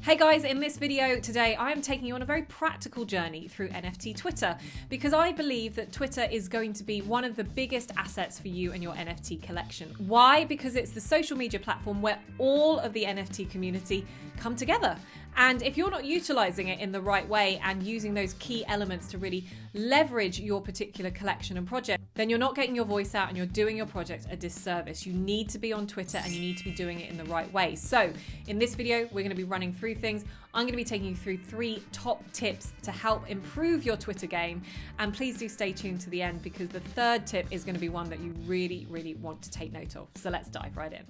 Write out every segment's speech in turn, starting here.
Hey guys, in this video today, I am taking you on a very practical journey through NFT Twitter because I believe that Twitter is going to be one of the biggest assets for you and your NFT collection. Why? Because it's the social media platform where all of the NFT community come together. And if you're not utilizing it in the right way and using those key elements to really leverage your particular collection and project, then you're not getting your voice out and you're doing your project a disservice. You need to be on Twitter and you need to be doing it in the right way. So in this video, we're going to be running through things. I'm going to be taking you through 3 top tips to help improve your Twitter game. And please do stay tuned to the end because the 3rd tip is going to be one that you really, really want to take note of. So let's dive right in.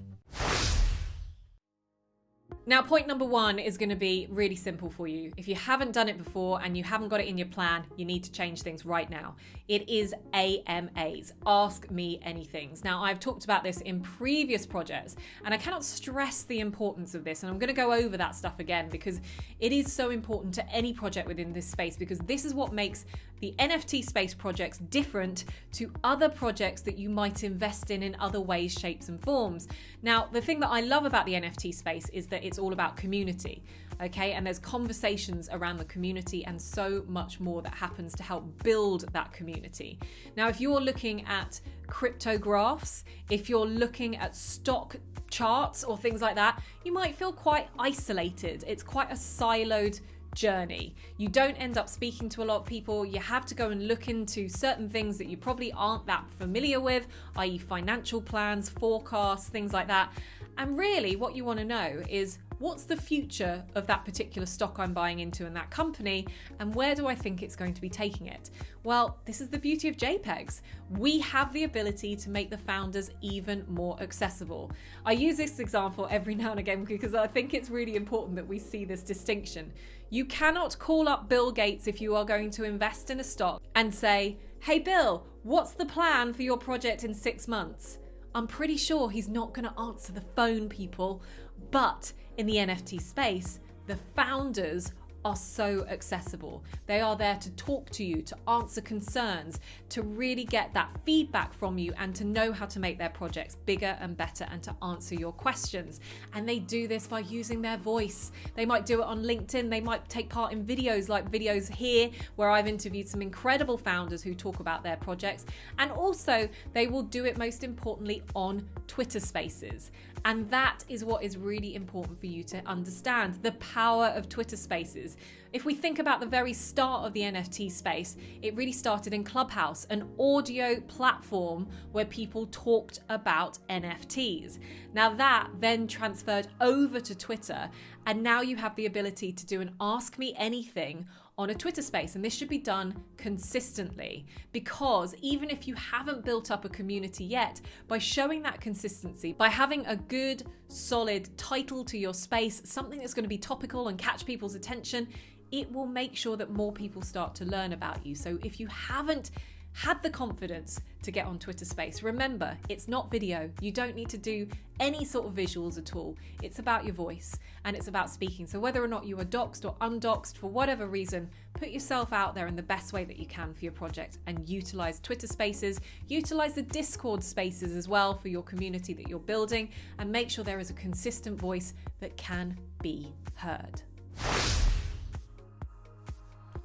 Now, point number 1 is going to be really simple for you. If you haven't done it before and you haven't got it in your plan, you need to change things right now. It is AMAs, Ask Me Anythings. Now, I've talked about this in previous projects and I cannot stress the importance of this. And I'm going to go over that stuff again because it is so important to any project within this space because this is what makes the NFT space projects different to other projects that you might invest in other ways, shapes and forms. Now, the thing that I love about the NFT space is that it's all about community, okay? And there's conversations around the community and so much more that happens to help build that community. Now, if you're looking at cryptographs, if you're looking at stock charts or things like that, you might feel quite isolated. It's quite a siloed journey. You don't end up speaking to a lot of people. You have to go and look into certain things that you probably aren't that familiar with, i.e. financial plans, forecasts, things like that. And really what you want to know is what's the future of that particular stock I'm buying into in that company and where do I think it's going to be taking it? Well, this is the beauty of JPEGs. We have the ability to make the founders even more accessible. I use this example every now and again because I think it's really important that we see this distinction. You cannot call up Bill Gates if you are going to invest in a stock and say, "Hey Bill, what's the plan for your project in 6 months?" I'm pretty sure he's not going to answer the phone, people. But in the NFT space, the founders are so accessible. They are there to talk to you, to answer concerns, to really get that feedback from you and to know how to make their projects bigger and better and to answer your questions. And they do this by using their voice. They might do it on LinkedIn. They might take part in videos like videos here where I've interviewed some incredible founders who talk about their projects. And also they will do it most importantly on Twitter Spaces. And that is what is really important for you to understand, the power of Twitter Spaces. If we think about the very start of the NFT space, it really started in Clubhouse, an audio platform where people talked about NFTs. Now that then transferred over to Twitter, and now you have the ability to do an Ask Me Anything on a Twitter space. And this should be done consistently because even if you haven't built up a community yet, by showing that consistency, by having a good, solid title to your space, something that's going to be topical and catch people's attention, it will make sure that more people start to learn about you. So if you haven't had the confidence to get on Twitter Space, remember, it's not video. You don't need to do any sort of visuals at all. It's about your voice and it's about speaking. So whether or not you are doxed or undoxed, for whatever reason, put yourself out there in the best way that you can for your project and utilize Twitter Spaces, utilize the Discord Spaces as well for your community that you're building, and make sure there is a consistent voice that can be heard.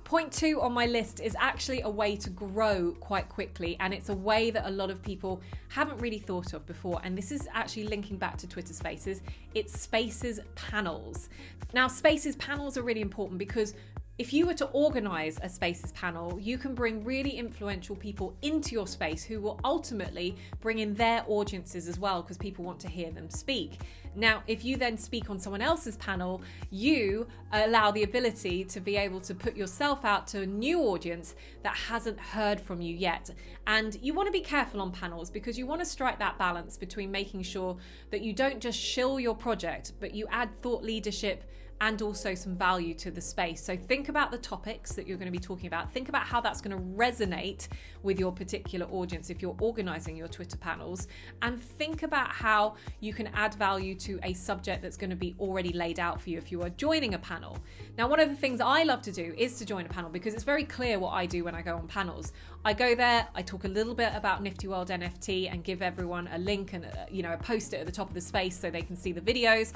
Point 2 on my list is actually a way to grow quite quickly, and it's a way that a lot of people haven't really thought of before, and this is actually linking back to Twitter Spaces. It's Spaces panels. Now, Spaces panels are really important because if you were to organize a Spaces panel, you can bring really influential people into your space who will ultimately bring in their audiences as well because people want to hear them speak. Now, if you then speak on someone else's panel, you allow the ability to be able to put yourself out to a new audience that hasn't heard from you yet. And you want to be careful on panels because you want to strike that balance between making sure that you don't just shill your project, but you add thought leadership and also some value to the space. So think about the topics that you're going to be talking about. Think about how that's going to resonate with your particular audience if you're organizing your Twitter panels, and think about how you can add value to a subject that's going to be already laid out for you if you are joining a panel. Now, one of the things I love to do is to join a panel because it's very clear what I do when I go on panels. I go there, I talk a little bit about Nifty World NFT and give everyone a link and a post-it at the top of the space so they can see the videos.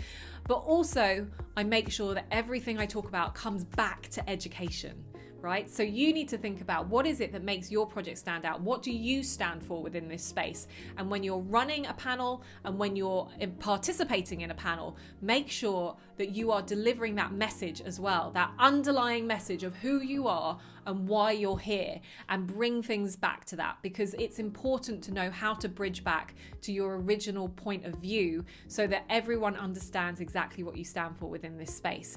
But also, I make sure that everything I talk about comes back to education. Right? So you need to think about, what is it that makes your project stand out? What do you stand for within this space? And when you're running a panel and when you're participating in a panel, make sure that you are delivering that message as well, that underlying message of who you are and why you're here, and bring things back to that, because it's important to know how to bridge back to your original point of view so that everyone understands exactly what you stand for within this space.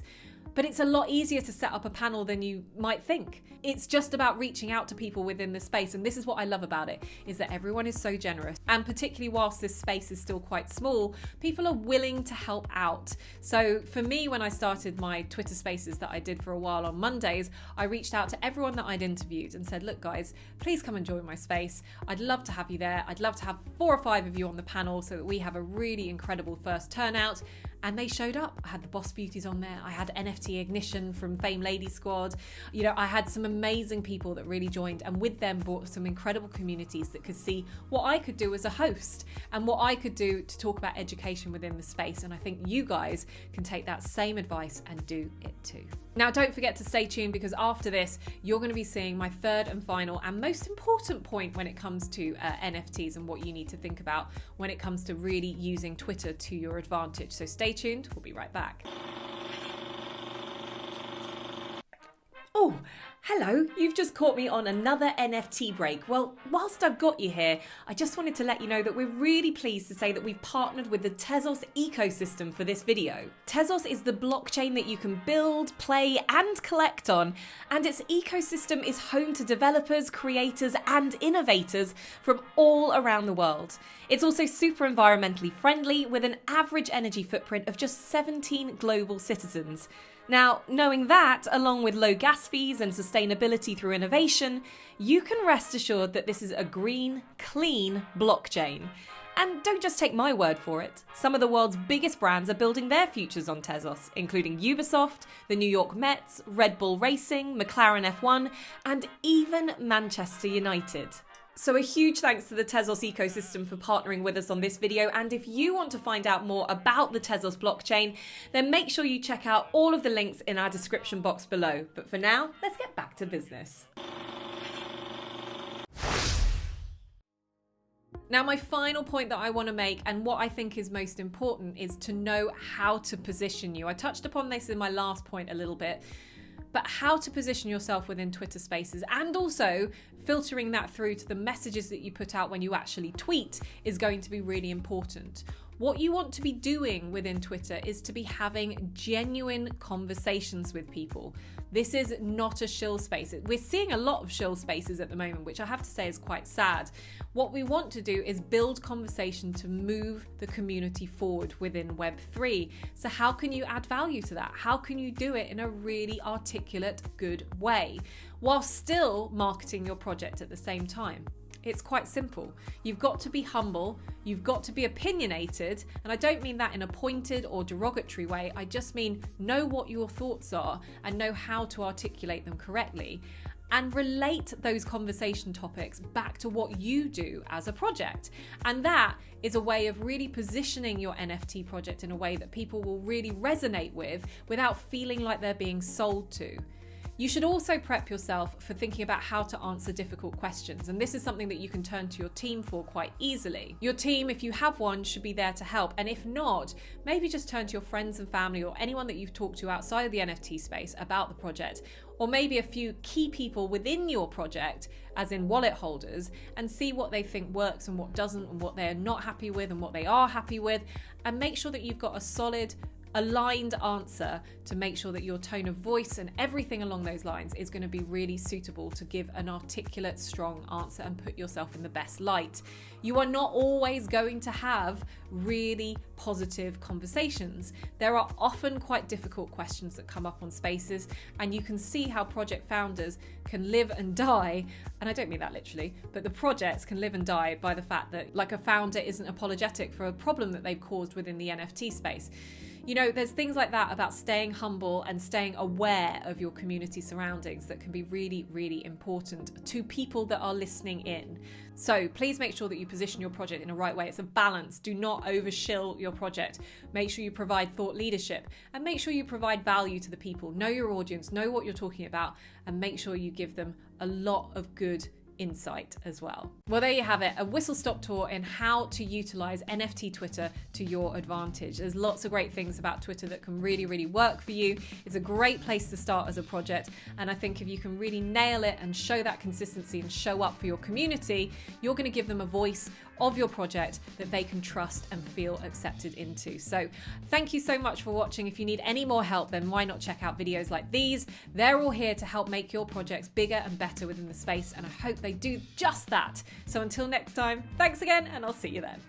But it's a lot easier to set up a panel than you might think. It's just about reaching out to people within the space. And this is what I love about it, is that everyone is so generous. And particularly whilst this space is still quite small, people are willing to help out. So for me, when I started my Twitter spaces that I did for a while on Mondays, I reached out to everyone that I'd interviewed and said, look guys, please come and join my space. I'd love to have you there. I'd love to have 4 or 5 of you on the panel so that we have a really incredible first turnout. And they showed up. I had the Boss Beauties on there. I had NFT Ignition from Fame Lady Squad. You know, I had some amazing people that really joined, and with them brought some incredible communities that could see what I could do as a host and what I could do to talk about education within the space. And I think you guys can take that same advice and do it too. Now, don't forget to stay tuned, because after this, you're going to be seeing my third and final and most important point when it comes to NFTs and what you need to think about when it comes to really using Twitter to your advantage. So stay tuned. We'll be right back. Oh, hello, you've just caught me on another NFT break. Well, whilst I've got you here, I just wanted to let you know that we're really pleased to say that we've partnered with the Tezos ecosystem for this video. Tezos is the blockchain that you can build, play, and collect on, and its ecosystem is home to developers, creators, and innovators from all around the world. It's also super environmentally friendly, with an average energy footprint of just 17 global citizens. Now, knowing that, along with low gas fees and sustainability through innovation, you can rest assured that this is a green, clean blockchain. And don't just take my word for it. Some of the world's biggest brands are building their futures on Tezos, including Ubisoft, the New York Mets, Red Bull Racing, McLaren F1, and even Manchester United. So a huge thanks to the Tezos ecosystem for partnering with us on this video. And if you want to find out more about the Tezos blockchain, then make sure you check out all of the links in our description box below. But for now, let's get back to business. Now, my final point that I want to make, and what I think is most important, is to know how to position you. I touched upon this in my last point a little bit, but how to position yourself within Twitter Spaces, and also filtering that through to the messages that you put out when you actually tweet is going to be really important. What you want to be doing within Twitter is to be having genuine conversations with people. This is not a shill space. We're seeing a lot of shill spaces at the moment, which I have to say is quite sad. What we want to do is build conversation to move the community forward within Web3. So how can you add value to that? How can you do it in a really articulate, good way, while still marketing your project at the same time? It's quite simple. You've got to be humble, you've got to be opinionated, and I don't mean that in a pointed or derogatory way. I just mean know what your thoughts are and know how to articulate them correctly, and relate those conversation topics back to what you do as a project. And that is a way of really positioning your NFT project in a way that people will really resonate with without feeling like they're being sold to. You should also prep yourself for thinking about how to answer difficult questions, and this is something that you can turn to your team for quite easily. Your team, if you have one, should be there to help, and if not, maybe just turn to your friends and family or anyone that you've talked to outside of the NFT space about the project, or maybe a few key people within your project, as in wallet holders, and see what they think works and what doesn't, and what they're not happy with and what they are happy with, and make sure that you've got a solid, aligned answer to make sure that your tone of voice and everything along those lines is going to be really suitable to give an articulate, strong answer and put yourself in the best light. You are not always going to have really positive conversations. There are often quite difficult questions that come up on spaces, and you can see how project founders can live and die, and I don't mean that literally, but the projects can live and die by the fact that, like, a founder isn't apologetic for a problem that they've caused within the NFT space. You know, there's things like that about staying humble and staying aware of your community surroundings that can be really, really important to people that are listening in. So please make sure that you position your project in a right way. It's a balance. Do not overshill your project. Make sure you provide thought leadership and make sure you provide value to the people. Know your audience, know what you're talking about, and make sure you give them a lot of good insight as well. Well, there you have it, a whistle-stop tour in how to utilize NFT Twitter to your advantage. There's lots of great things about Twitter that can really, really work for you. It's a great place to start as a project, and I think if you can really nail it and show that consistency and show up for your community, you're going to give them a voice of your project that they can trust and feel accepted into. So thank you so much for watching. If you need any more help, then why not check out videos like these? They're all here to help make your projects bigger and better within the space, and I hope they do just that. So until next time, thanks again, and I'll see you then.